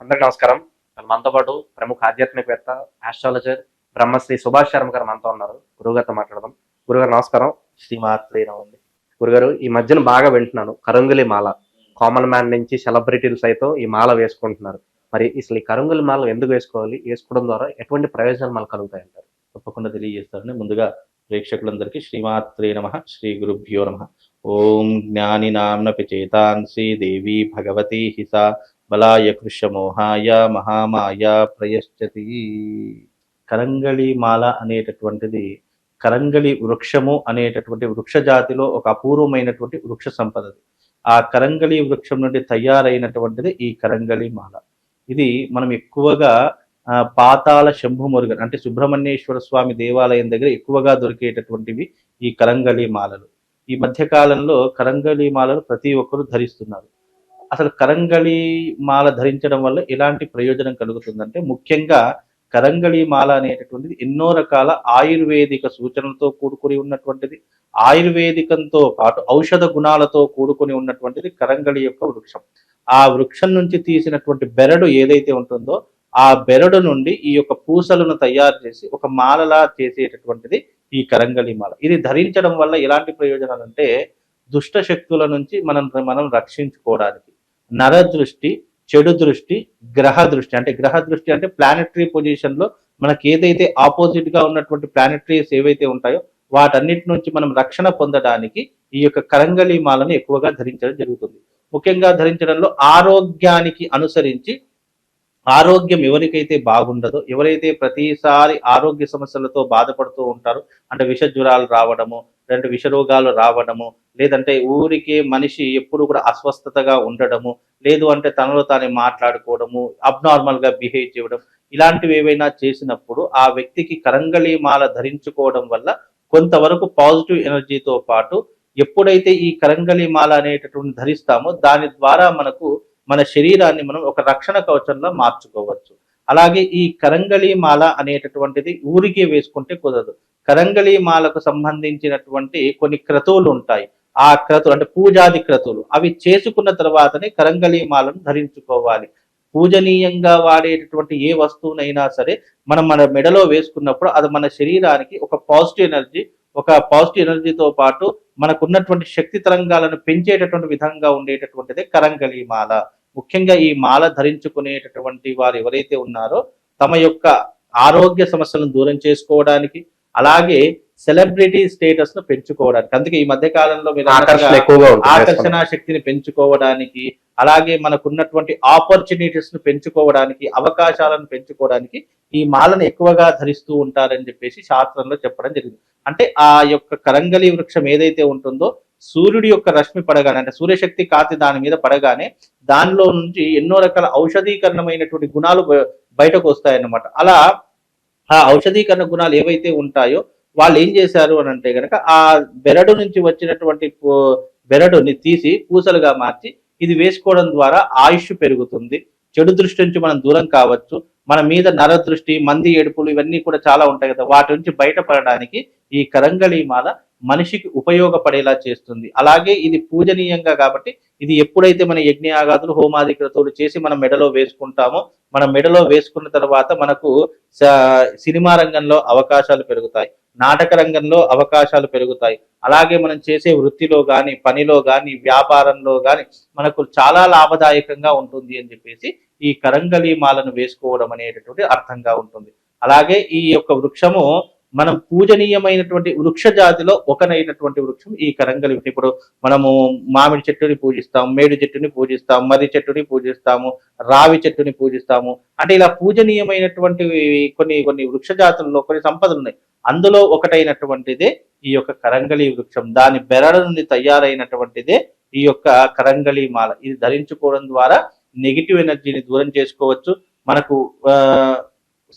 అందరికీ నమస్కారం. మనతో పాటు ప్రముఖ ఆధ్యాత్మికవేత్త, ఆస్ట్రాలజర్ బ్రహ్మశ్రీ సుభాష్ శర్మ గారు మనతో ఉన్నారు. గురువుగారితో మాట్లాడదాం. గురుగారు నమస్కారం. శ్రీమాత్రే నమండి. గురుగారు, ఈ మధ్యన బాగా వింటున్నాను కరంగులి మాల. కామన్ మ్యాన్ నుంచి సెలబ్రిటీలు సైతం ఈ మాల వేసుకుంటున్నారు. మరి అసలు ఈ కరంగులి మాల ఎందుకు వేసుకోవాలి? వేసుకోవడం ద్వారా ఎటువంటి ప్రయోజనాలు మనకు కలుగుతాయంటారు? తప్పకుండా తెలియజేస్తారండి. ముందుగా ప్రేక్షకులందరికీ శ్రీమాత్రే నమః, శ్రీ గురుభ్యో నమః. ఓం జ్ఞాని నామ్నపి చేతాంసి దేవి భగవతి హిసా బలాయ కృష్యమోహాయ మహామాయ ప్రయశ్చతి. కరంగళి మాల అనేటటువంటిది కరంగళి వృక్షము అనేటటువంటి వృక్ష జాతిలో ఒక అపూర్వమైనటువంటి వృక్ష సంపద. ఆ కరంగళి వృక్షం నుండి తయారైనటువంటిది ఈ కరంగళి మాల. ఇది మనం ఎక్కువగా పాతాళ శంభు మురుగన్ అంటే సుబ్రహ్మణ్యేశ్వర స్వామి దేవాలయం దగ్గర ఎక్కువగా దొరికేటటువంటివి ఈ కరంగళి మాలలు. ఈ మధ్య కాలంలో కరంగళి మాలలు ప్రతి ఒక్కరూ ధరిస్తున్నారు. అసలు కరంగళి మాల ధరించడం వల్ల ఎలాంటి ప్రయోజనం కలుగుతుందంటే, ముఖ్యంగా కరంగళి మాల అనేటటువంటిది ఎన్నో రకాల ఆయుర్వేదిక సూచనలతో కూడుకొని ఉన్నటువంటిది. ఆయుర్వేదికంతో పాటు ఔషధ గుణాలతో కూడుకొని ఉన్నటువంటిది కరంగళి యొక్క వృక్షం. ఆ వృక్షం నుంచి తీసినటువంటి బెరడు ఏదైతే ఉంటుందో ఆ బెరడు నుండి ఈ యొక్క పూసలను తయారు చేసి ఒక మాలలా చేసేటటువంటిది ఈ కరంగళి మాల. ఇది ధరించడం వల్ల ఎలాంటి ప్రయోజనాలు అంటే, దుష్ట శక్తుల నుంచి మనం రక్షించుకోవడానికి, నరదృష్టి, చెడు దృష్టి, గ్రహ దృష్టి అంటే ప్లానెటరీ పొజిషన్ లో మనకి ఏదైతే ఆపోజిట్ గా ఉన్నటువంటి ప్లానెటరీస్ ఏవైతే ఉంటాయో వాటన్నిటి నుంచి మనం రక్షణ పొందడానికి ఈ యొక్క కరంగళి మాలను ఎక్కువగా ధరించడం జరుగుతుంది. ముఖ్యంగా ధరించడంలో ఆరోగ్యానికి అనుసరించి, ఆరోగ్యం ఎవరికైతే బాగుండదో, ఎవరైతే ప్రతిసారి ఆరోగ్య సమస్యలతో బాధపడుతూ ఉంటారో, అంటే విష జ్వరాలు రావడము, లేదంటే విష రోగాలు రావడము, లేదంటే ఊరికే మనిషి ఎప్పుడు కూడా అస్వస్థతగా ఉండడము, లేదు అంటే తనలో తానే మాట్లాడుకోవడము, అబ్నార్మల్ గా బిహేవ్ చేయడం, ఇలాంటివి ఏవైనా చేసినప్పుడు ఆ వ్యక్తికి కరంగళి మాల ధరించుకోవడం వల్ల కొంతవరకు పాజిటివ్ ఎనర్జీతో పాటు, ఎప్పుడైతే ఈ కరంగళి మాల అనేటటువంటి ధరిస్తామో దాని ద్వారా మన శరీరాన్ని మనం ఒక రక్షణ కవచంలో మార్చుకోవచ్చు. అలాగే ఈ కరంగళి మాల అనేటటువంటిది ఊరికే వేసుకుంటే కుదరదు. కరంగళి మాలకు సంబంధించినటువంటి కొన్ని క్రతువులు ఉంటాయి. ఆ క్రతువులు అంటే పూజాది క్రతువులు, అవి చేసుకున్న తర్వాతనే కరంగళి మాలను ధరించుకోవాలి. పూజనీయంగా వాడేటటువంటి ఏ వస్తువునైనా సరే మనం మన మెడలో వేసుకున్నప్పుడు అది మన శరీరానికి ఒక పాజిటివ్ ఎనర్జీతో పాటు మనకున్నటువంటి శక్తి తరంగాలను పెంచేటటువంటి విధంగా ఉండేటటువంటిదే కరంగళి మాల. ముఖ్యంగా ఈ మాల ధరించుకునేటటువంటి వారు ఎవరైతే ఉన్నారో తమ యొక్క ఆరోగ్య సమస్యలను దూరం చేసుకోవడానికి, అలాగే సెలబ్రిటీ స్టేటస్ ను పెంచుకోవడానికి, అందుకే ఈ మధ్య కాలంలో ఆకర్షణ శక్తిని పెంచుకోవడానికి, అలాగే మనకున్నటువంటి ఆపర్చునిటీస్ ను పెంచుకోవడానికి, అవకాశాలను పెంచుకోవడానికి ఈ మాలను ఎక్కువగా ధరిస్తూ ఉంటారని చెప్పేసి శాస్త్రంలో చెప్పడం జరిగింది. అంటే ఆ యొక్క కరంగళి వృక్షం ఏదైతే ఉంటుందో సూర్యుడి యొక్క రశ్మి పడగానే, అంటే సూర్యశక్తి కాంతి దాని మీద పడగానే దానిలో నుంచి ఎన్నో రకాల ఔషధీకరణమైనటువంటి గుణాలు బయటకు వస్తాయన్నమాట. అలా ఆ ఔషధీకరణ గుణాలు ఏవైతే ఉంటాయో వాళ్ళు ఏం చేశారు అని అంటే గనక, ఆ బెరడు నుంచి వచ్చినటువంటి బెరడుని తీసి పూసలుగా మార్చి ఇది వేసుకోవడం ద్వారా ఆయుష్ పెరుగుతుంది, చెడు దృష్టి నుంచి మనం దూరం కావచ్చు, మన మీద నరదృష్టి, మంది ఏడుపులు ఇవన్నీ కూడా చాలా ఉంటాయి కదా, వాటి నుంచి బయటపడడానికి ఈ కరంగళి మాల మనిషికి ఉపయోగపడేలా చేస్తుంది. అలాగే ఇది పూజనీయంగా కాబట్టి ఇది ఎప్పుడైతే మన యజ్ఞయాగాదులు, హోమాది క్రతువులు చేసి మన మెడలో వేసుకుంటామో, మన మెడలో వేసుకున్న తర్వాత మనకు సినిమా రంగంలో అవకాశాలు పెరుగుతాయి, నాటక రంగంలో అవకాశాలు పెరుగుతాయి, అలాగే మనం చేసే వృత్తిలో కానీ, పనిలో కానీ, వ్యాపారంలో కానీ మనకు చాలా లాభదాయకంగా ఉంటుంది అని చెప్పేసి ఈ కరంగళి మాలను వేసుకోవడం అనేటటువంటి అర్థంగా ఉంటుంది. అలాగే ఈ యొక్క వృక్షము మనం పూజనీయమైనటువంటి వృక్ష జాతిలో ఒకనైనటువంటి వృక్షం ఈ కరంగళి. ఇప్పుడు మనము మామిడి చెట్టుని పూజిస్తాం, మేడి చెట్టుని పూజిస్తాం, మర్రి చెట్టుని పూజిస్తాము, రావి చెట్టుని పూజిస్తాము. అంటే ఇలా పూజనీయమైనటువంటి కొన్ని వృక్ష జాతుల్లో కొన్ని సంపదలు ఉన్నాయి. అందులో ఒకటైనటువంటిదే ఈ యొక్క కరంగళి వృక్షం. దాని బెరడు నుండి తయారైనటువంటిదే ఈ యొక్క కరంగళి మాల. ఇది ధరించుకోవడం ద్వారా నెగిటివ్ ఎనర్జీని దూరం చేసుకోవచ్చు. మనకు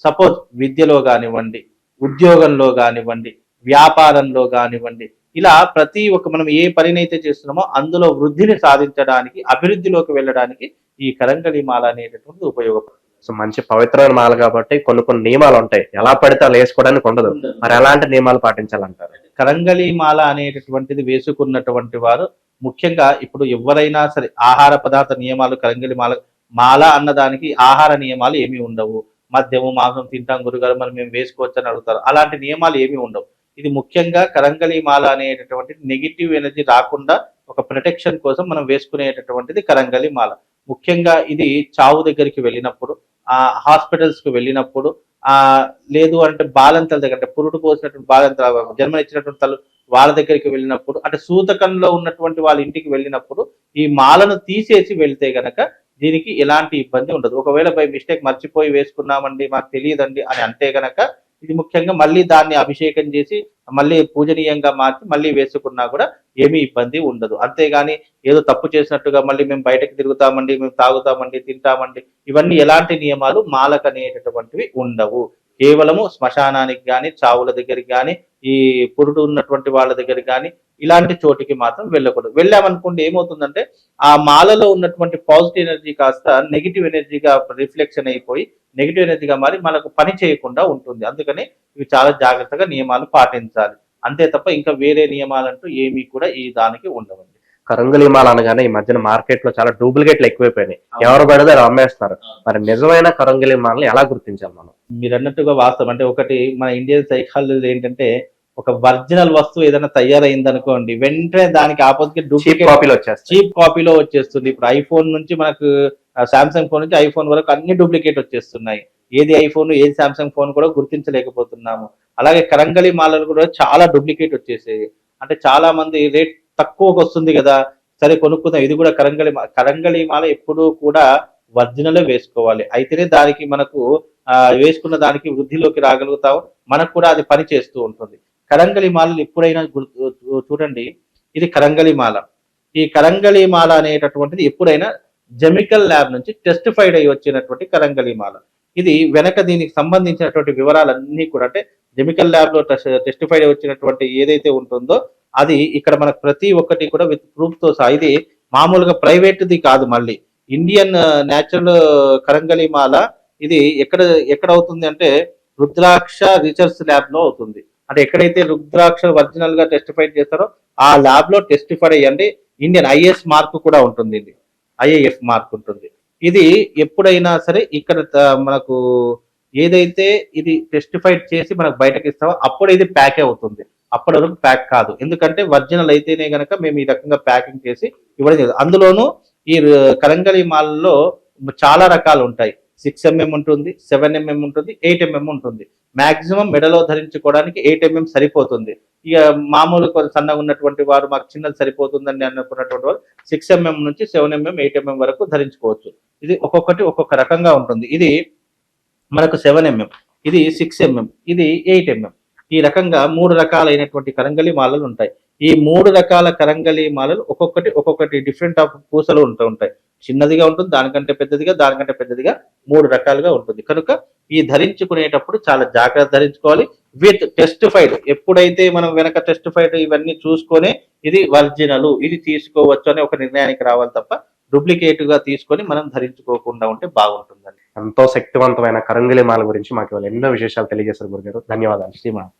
సపోజ్ విద్యలో కానివ్వండి, ఉద్యోగంలో కానివ్వండి, వ్యాపారంలో కానివ్వండి, ఇలా ప్రతి ఒక్క మనం ఏ పనినైతే చేస్తున్నామో అందులో వృద్ధిని సాధించడానికి, అభివృద్ధిలోకి వెళ్ళడానికి ఈ కరంగళి మాల అనేటటువంటిది ఉపయోగపడుతుంది. సో మంచి పవిత్రమైన మాల కాబట్టి కొన్ని నియమాలు ఉంటాయి, ఎలా పడితే అలా వేసుకోవడానికి ఉండదు. మరి ఎలాంటి నియమాలు పాటించాలంటారు? కరంగళి మాల అనేటటువంటిది వేసుకున్నటువంటి వారు ముఖ్యంగా ఇప్పుడు ఎవరైనా సరే ఆహార పదార్థ నియమాలు కరంగళి మాల మాల అన్నదానికి ఆహార నియమాలు ఏమీ ఉండవు. మద్యము మాంసం తింటాం గురుగారు మరి మేము వేసుకోవచ్చు అని అడుగుతారు. అలాంటి నియమాలు ఏమీ ఉండవు. ఇది ముఖ్యంగా కరంగలి మాల అనేటటువంటి నెగిటివ్ ఎనర్జీ రాకుండా ఒక ప్రొటెక్షన్ కోసం మనం వేసుకునేటటువంటిది కరంగలి మాల. ముఖ్యంగా ఇది చావు దగ్గరికి వెళ్ళినప్పుడు, హాస్పిటల్స్ కు వెళ్ళినప్పుడు, ఆ లేదు అంటే బాలంతల దగ్గర, అంటే పురుడు పోసినటువంటి బాలంతల జన్మనిచ్చినటువంటి తల్లు వాళ్ళ దగ్గరికి వెళ్ళినప్పుడు, అంటే సూతకంలో ఉన్నటువంటి వాళ్ళ ఇంటికి వెళ్ళినప్పుడు ఈ మాలను తీసేసి వెళ్తే గనక దీనికి ఎలాంటి ఇబ్బంది ఉండదు. ఒకవేళ బై మిస్టేక్ మర్చిపోయి వేసుకున్నామండి మాకు తెలియదండి అని అంటే గనక ఇది ముఖ్యంగా మళ్ళీ దాన్ని అభిషేకం చేసి మళ్ళీ పూజనీయంగా మార్చి మళ్ళీ వేసుకున్నా కూడా ఏమీ ఇబ్బంది ఉండదు. అంతేగాని ఏదో తప్పు చేసినట్టుగా మళ్ళీ మేము బయటకు తిరుగుతామండి, మేము తాగుతామండి, తింటామండి, ఇవన్నీ ఎలాంటి నియమాలు మాలకు అనేటటువంటివి ఉండవు. కేవలము శ్మశానానికి కానీ, చావుల దగ్గరికి కానీ, ఈ పురుడు ఉన్నటువంటి వాళ్ళ దగ్గరికి కానీ ఇలాంటి చోటికి మాత్రం వెళ్ళకూడదు. వెళ్ళామనుకోండి ఏమవుతుందంటే ఆ మాలలో ఉన్నటువంటి పాజిటివ్ ఎనర్జీ కాస్త నెగిటివ్ ఎనర్జీగా రిఫ్లెక్షన్ అయిపోయి నెగిటివ్ ఎనర్జీగా మారి మనకు పని చేయకుండా ఉంటుంది. అందుకని ఇవి చాలా జాగ్రత్తగా నియమాలు పాటించాలి. అంతే తప్ప ఇంకా వేరే నియమాలంటూ ఏమీ కూడా ఈ దానికి ఉండవండి. కరంగలి మాల అనగానే ఈ మధ్యన మార్కెట్ లో చాలా డూప్లికేట్లు ఎక్కువైపోయినాయి. ఎవరు పడితే అది అమ్మేస్తున్నారు. మరి నిజమైన కరంగలి మాలని ఎలా గుర్తించాలి మనం? మీరు అన్నట్టుగా వాస్తవం. అంటే ఒకటి మన ఇండియన్ సైకాలజీ ఏంటంటే ఒక ఒరిజినల్ వస్తువు ఏదైనా తయారైంది అనుకోండి వెంటనే దానికి ఆపోజిట్ చీప్ డూప్లికేట్ కాపీలు వచ్చేస్తాయి. చీప్ కాపీలో వచ్చేస్తుంది. ఇప్పుడు ఐఫోన్ నుంచి మనకు సామ్సంగ్ ఫోన్ నుంచి ఐఫోన్ వరకు అన్ని డూప్లికేట్ వచ్చేస్తున్నాయి. ఏది ఐఫోన్ ఏది సామ్సంగ్ ఫోన్ కూడా గుర్తించలేకపోతున్నాము. అలాగే కరంగలి మాలలు కూడా చాలా డూప్లికేట్ వచ్చేసాయి. అంటే చాలా మంది రేట్ తక్కువకి వస్తుంది కదా, సరే కొనుక్కుందాం, ఇది కూడా కరంగలి మాల ఎప్పుడూ కూడా ఒరిజినలే వేసుకోవాలి. అయితేనే దానికి మనకు వేసుకున్న దానికి వృద్ధిలోకి రాగలుగుతాం, మనకు కూడా అది పని చేస్తూ ఉంటుంది. కరంగలి మాలలు ఎప్పుడైనా చూడండి, ఇది కరంగలి మాల. ఈ కరంగలి మాల అనేటటువంటిది ఎప్పుడైనా జెమికల్ ల్యాబ్ నుంచి టెస్టిఫైడ్ అయ్యి వచ్చినటువంటి కరంగలి మాల. ఇది వెనక దీనికి సంబంధించినటువంటి వివరాలన్నీ కూడా, అంటే జెమికల్ ల్యాబ్ లో టెస్టిఫైడ్ అయ్యి వచ్చినటువంటి ఏదైతే ఉంటుందో అది ఇక్కడ మనకు ప్రతి ఒక్కటి కూడా విత్ ప్రూఫ్ తో సహా. ఇది మామూలుగా ప్రైవేట్ది కాదు, మళ్ళీ ఇండియన్ న్యాచురల్ కరంగలి మాల. ఇది ఎక్కడ అవుతుంది అంటే రుద్రాక్ష రీసెర్చ్ ల్యాబ్ లో అవుతుంది. అంటే ఎక్కడైతే రుద్రాక్ష ఒరిజినల్ గా టెస్టిఫైడ్ చేస్తారో ఆ ల్యాబ్ లో టెస్టిఫైడ్ అయ్యండి. ఇండియన్ ఐఎస్ మార్క్ కూడా ఉంటుంది, ఇది ఐఏఎఫ్ మార్క్ ఉంటుంది. ఇది ఎప్పుడైనా సరే ఇక్కడ మనకు ఏదైతే ఇది టెస్టిఫైడ్ చేసి మనకు బయటకి ఇస్తామో అప్పుడు ఇది ప్యాక్ అవుతుంది. అప్పటి వరకు ప్యాక్ కాదు. ఎందుకంటే ఒరిజినల్ అయితేనే గనక మేము ఈ రకంగా ప్యాకింగ్ చేసి ఇవ్వడం జరుగుతుంది. అందులోనూ ఈ కరంగలి మాలలో చాలా రకాలు ఉంటాయి. 6mm ఉంటుంది, 7mm ఉంటుంది, 8mm ఉంటుంది. మాక్సిమం మెడలో ధరించుకోవడానికి 8mm సరిపోతుంది. ఇక మామూలు కొంచెం సన్నగా ఉన్నటువంటి వారు మాకు చిన్నది సరిపోతుందని అనుకున్నటువంటి వారు 6mm నుంచి 7mm 8mm వరకు ధరించుకోవచ్చు. ఇది ఒక్కొక్కటి ఒక్కొక్క రకంగా ఉంటుంది. ఇది మనకు 7mm, ఇది 6mm, ఇది 8mm. ఈ రకంగా 3 రకాలైనటువంటి కరంగలి మాలలు ఉంటాయి. ఈ 3 రకాల కరంగలి మాలలు ఒక్కొక్కటి డిఫరెంట్ ఆఫ్ పూసలు ఉంటాయి. చిన్నదిగా ఉంటుంది, దానికంటే పెద్దదిగా, దానికంటే పెద్దదిగా 3 రకాలుగా ఉంటుంది. కనుక ఈ ధరించుకునేటప్పుడు చాలా జాగ్రత్త ధరించుకోవాలి. విత్ టెస్టిఫైడ్, ఎప్పుడైతే మనం వెనక టెస్టిఫైడ్ ఇవన్నీ చూసుకొని ఇది ఒరిజినల్, ఇది తీసుకోవచ్చు అనే ఒక నిర్ణయానికి రావాలి తప్ప డూప్లికేట్ గా తీసుకొని మనం ధరించుకోకుండా ఉంటే బాగుంటుందండి. ఎంతో శక్తివంతమైన కరంగలి మాల గురించి మాకు ఇవాళ ఎన్నో విశేషాలు తెలియజేశారు గురుగారు. ధన్యవాదాలు. శ్రీమాన్.